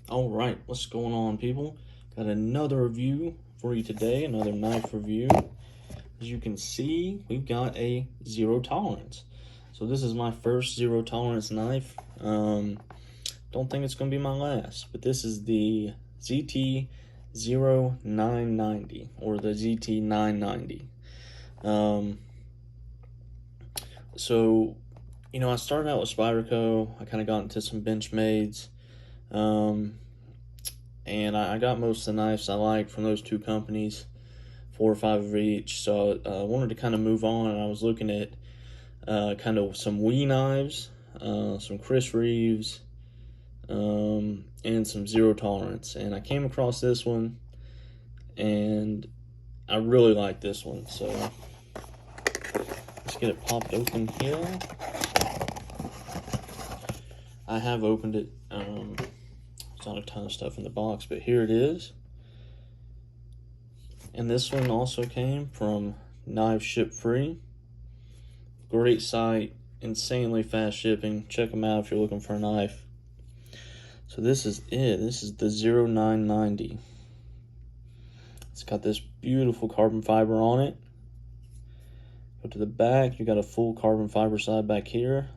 All right, what's going on, people? Got another review for you today, another knife review. As you can see, we've got a zero tolerance. So this is my first zero tolerance knife. Don't think it's going to be my last, but this is the ZT-0990 or the ZT-990. So, I started out with Spyderco. I kind of got into some Benchmades. And I got most of the knives I liked from those two companies, 4 or 5 of each. So I wanted to kind of move on, and I was looking at kind of some WE knives, some Chris Reeves, and some zero tolerance. And I came across this one, and I really like this one. So let's get it popped open here. I have opened it. There's not a ton of stuff in the box, but here it is. And this one also came from Knives Ship Free. Great site, insanely fast shipping. Check them out if you're looking for a knife. So this is it. This is the 0990. It's got this beautiful carbon fiber on it. Go to the back, you got a full carbon fiber side back here.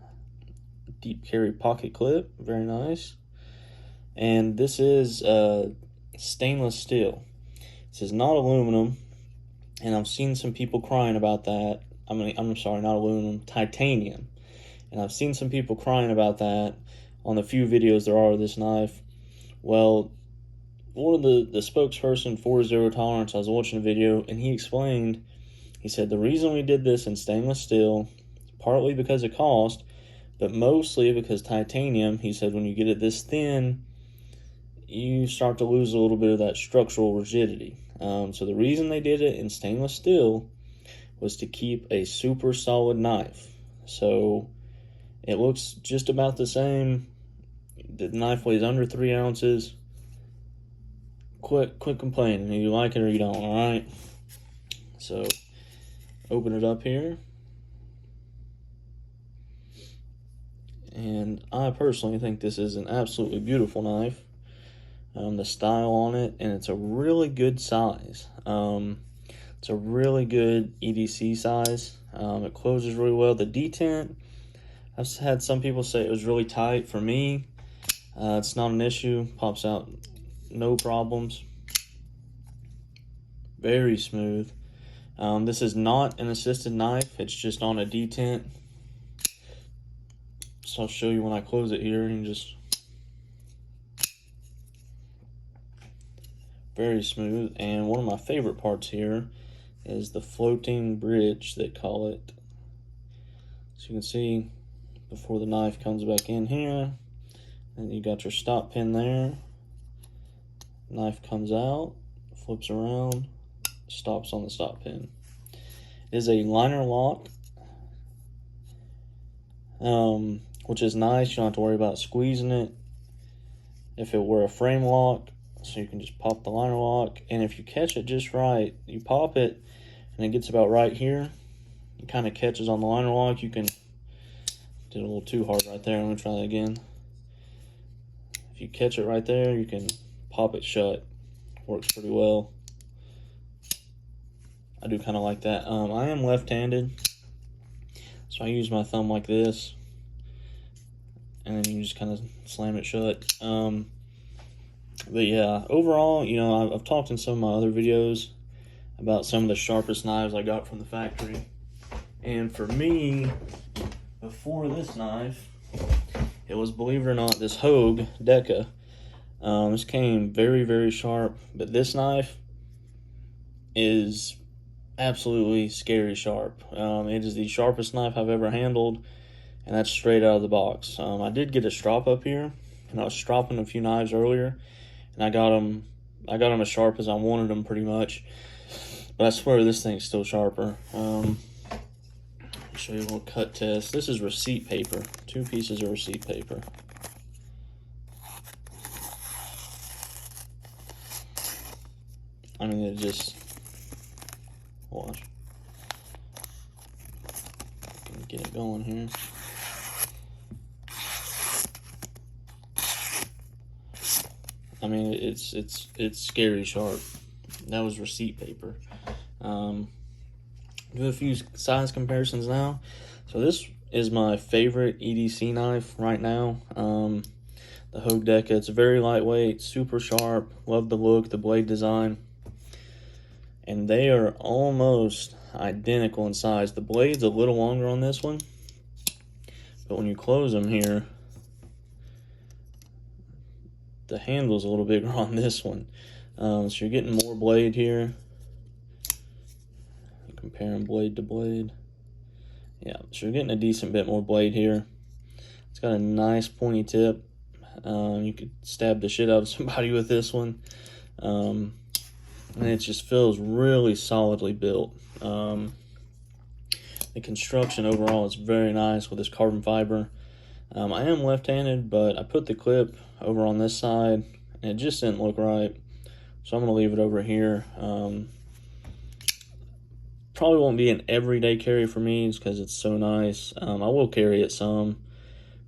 Deep carry pocket clip, very nice. And this is stainless steel. This is not aluminum, and I've seen some people crying about that. I'm sorry, not aluminum, titanium. And I've seen some people crying about that on the few videos there are of this knife. Well, one of the spokesperson for Zero Tolerance, I was watching a video, and he explained, he said, the reason we did this in stainless steel, partly because of cost, but mostly because titanium, he said, when you get it this thin, you start to lose a little bit of that structural rigidity. So the reason they did it in stainless steel was to keep a super solid knife. So it looks just about the same. The knife weighs under 3 ounces. Quit complaining. You like it or you don't, alright? So open it up here. And I personally think this is an absolutely beautiful knife. The style on it, and it's a really good size. It's a really good EDC size. It closes really well. The detent, I've had some people say it was really tight. For me, it's not an issue. Pops out no problems. Very smooth. This is not an assisted knife. It's just on a detent. So I'll show you when I close it here, and just very smooth. And one of my favorite parts here is the floating bridge, they call it. So you can see before the knife comes back in here, and you got your stop pin there. Knife comes out, flips around, stops on the stop pin. It is a liner lock, which is nice. You don't have to worry about squeezing it. If it were a frame lock, so you can just pop the liner lock, and if you catch it just right, you pop it, and it gets about right here. It kind of catches on the liner lock. You can, did a little too hard right there. Let me try that again. If you catch it right there, you can pop it shut. Works pretty well. I do kind of like that. I am left-handed, so I use my thumb like this, and then you just kind of slam it shut. But yeah, overall, I've talked in some of my other videos about some of the sharpest knives I got from the factory. And for me, before this knife, it was, believe it or not, this Hogue Deca. This came very, very sharp, but this knife is absolutely scary sharp. It is the sharpest knife I've ever handled, and that's straight out of the box. I did get a strop up here, and I was stropping a few knives earlier, and I got them as sharp as I wanted them, pretty much. But I swear this thing's still sharper. I'll show you a little cut test. This is receipt paper. 2 pieces of receipt paper. I mean, it just, watch. Get it going here. I mean, it's scary sharp. That was receipt paper. Do a few size comparisons now. So this is my favorite EDC knife right now. The Hogue Deca. It's very lightweight, super sharp. Love the look, the blade design. And they are almost identical in size. The blade's a little longer on this one, but when you close them here, the handle's a little bigger on this one. So you're getting more blade here. Comparing blade to blade. Yeah, so you're getting a decent bit more blade here. It's got a nice pointy tip. You could stab the shit out of somebody with this one. And it just feels really solidly built. The construction overall is very nice with this carbon fiber. I am left-handed, but I put the clip over on this side, and it just didn't look right. So I'm going to leave it over here. Probably won't be an everyday carry for me because it's so nice. I will carry it some.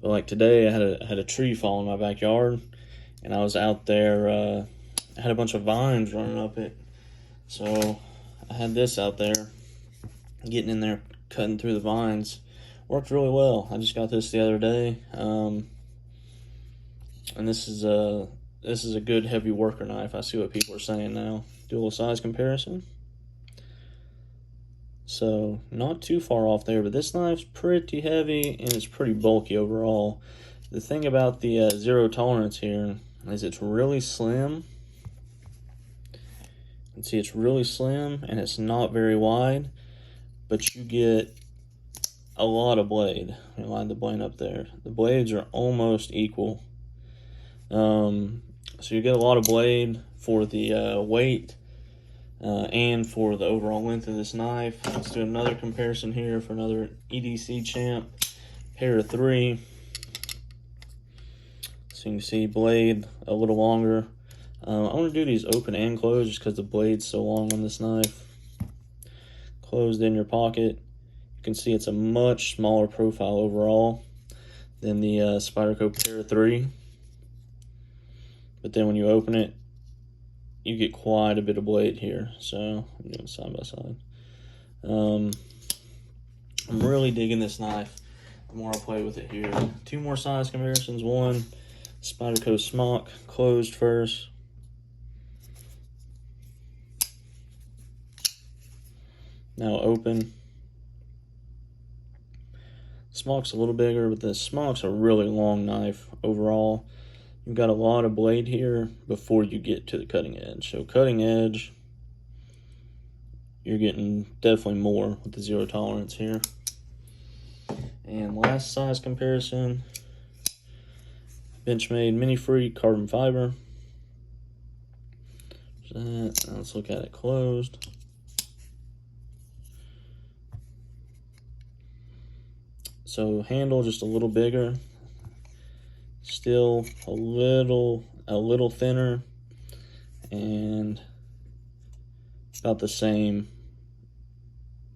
But like today, I had a tree fall in my backyard, and I was out there. I had a bunch of vines running up it, so I had this out there, getting in there, cutting through the vines. Worked really well. I just got this the other day, and this is a good heavy worker knife. I see what people are saying now. Do a little size comparison. So, not too far off there, but this knife's pretty heavy and it's pretty bulky overall. The thing about the zero tolerance here is it's really slim. You can see it's really slim and it's not very wide, but you get a lot of blade. Let me line the blade up there. The blades are almost equal. So you get a lot of blade for the weight. And for the overall length of this knife. Let's do another comparison here for another EDC Champ Para 3. So you can see blade a little longer. I want to do these open and closed just because the blade's so long on this knife. Closed in your pocket. You can see it's a much smaller profile overall than the Spyderco Para 3. But then when you open it, you get quite a bit of blade here. So I'm doing side by side. I'm really digging this knife the more I play with it here. Two more size comparisons. One, Spyderco Smock, closed first. Now open. Smock's a little bigger, but the Smock's a really long knife overall. You've got a lot of blade here before you get to the cutting edge. So cutting edge, you're getting definitely more with the zero tolerance here. And last size comparison, Benchmade Mini Free carbon fiber. Now let's look at it closed. So handle just a little bigger. Still a little thinner, and about the same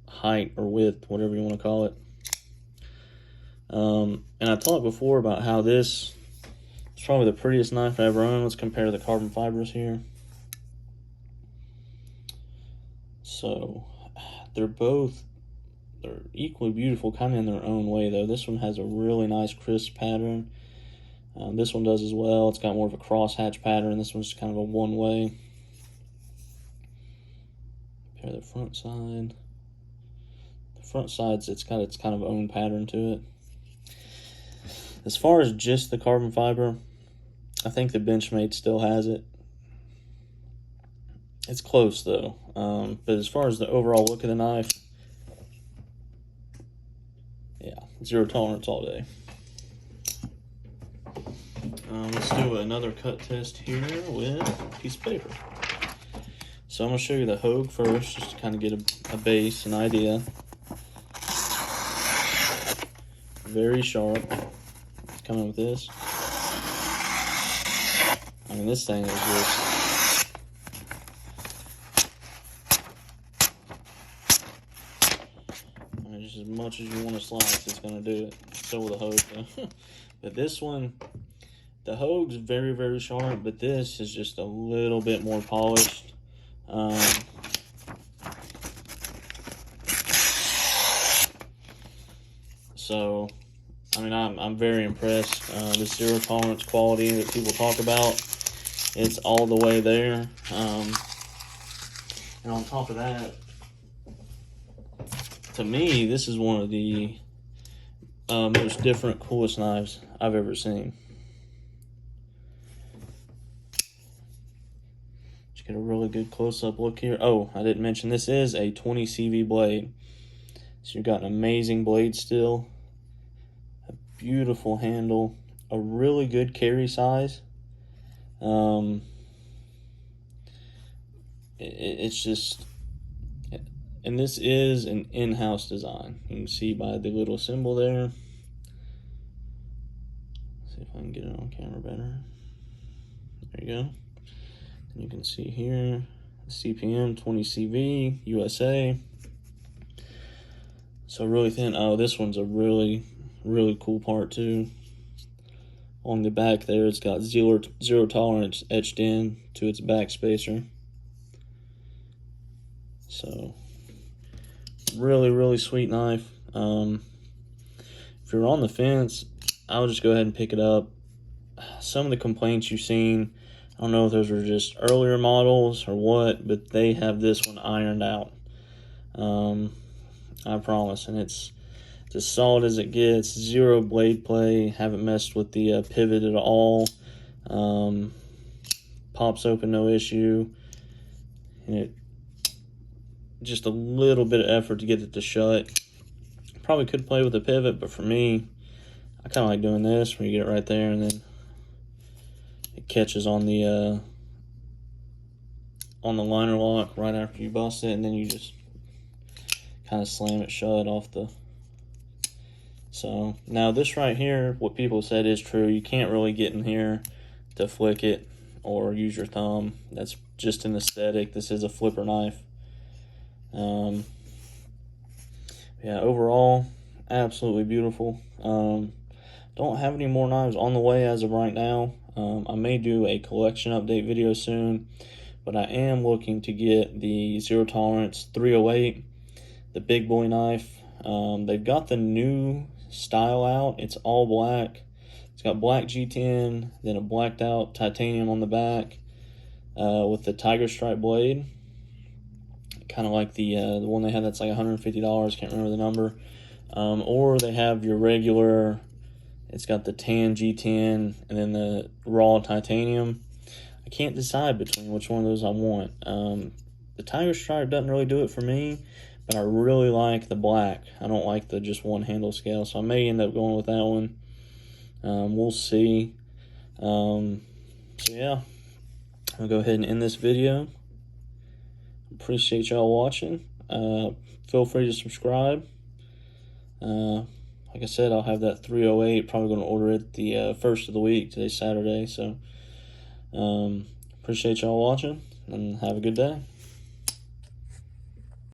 height or width, whatever you want to call it. And I talked before about how this is probably the prettiest knife I ever owned. Let's compare the carbon fibers here. So they're equally beautiful, kind of in their own way though. This one has a really nice crisp pattern. This one does as well. It's got more of a crosshatch pattern. This one's kind of a one-way. Compare the front side. The front side's it's got its kind of own pattern to it. As far as just the carbon fiber, I think the Benchmade still has it. It's close though. But as far as the overall look of the knife, yeah, zero tolerance all day. Let's do another cut test here with a piece of paper. So I'm going to show you the Hogue first, just to kind of get a base, an idea. Very sharp. Coming with this. I mean, this thing is just... I mean, just as much as you want to slice, it's going to do it. So will the Hogue. But this one, The Hogue's very, very sharp, but this is just a little bit more polished. So, I mean, I'm very impressed. The zero tolerance quality that people talk about, it's all the way there. And on top of that, to me, this is one of the most different, coolest knives I've ever seen. Just get a really good close-up look here. Oh, I didn't mention this is a 20 CV blade. So you've got an amazing blade still, a beautiful handle, a really good carry size. It's just, and this is an in-house design. You can see by the little symbol there. See if I can get it on camera better. There you go. And you can see here, CPM 20 CV, USA. So really thin. Oh, this one's a really, really cool part too. On the back there, it's got zero tolerance etched in to its back spacer. So, really, really sweet knife. If you're on the fence, I would just go ahead and pick it up. Some of the complaints you've seen, I don't know if those are just earlier models or what, but they have this one ironed out. I promise, and it's as solid as it gets. Zero blade play. Haven't messed with the pivot at all. Pops open no issue, and it just a little bit of effort to get it to shut. Probably could play with a pivot, but for me, I kind of like doing this where you get it right there and then it catches on the liner lock right after you bust it, and then you just kind of slam it shut off the. So now this right here, what people said is true. You can't really get in here to flick it or use your thumb. That's just an aesthetic. This is a flipper knife. Yeah, overall, absolutely beautiful. Don't have any more knives on the way as of right now. I may do a collection update video soon, but I am looking to get the zero tolerance 308, the big boy knife. They've got the new style out. It's all black. It's got black G10, then a blacked out titanium on the back with the tiger stripe blade. Kind of like the one they had that's like $150, can't remember the number. Or they have your regular, it's got the tan G10 and then the raw titanium. I can't decide between which one of those I want. The tiger stripe doesn't really do it for me, but I really like the black. I don't like the just one handle scale, so I may end up going with that one. We'll see. So yeah, I'll go ahead and end this video. Appreciate y'all watching. Feel free to subscribe. Like I said, I'll have that 308. Probably going to order it the first of the week. Today's Saturday, so appreciate y'all watching and have a good day.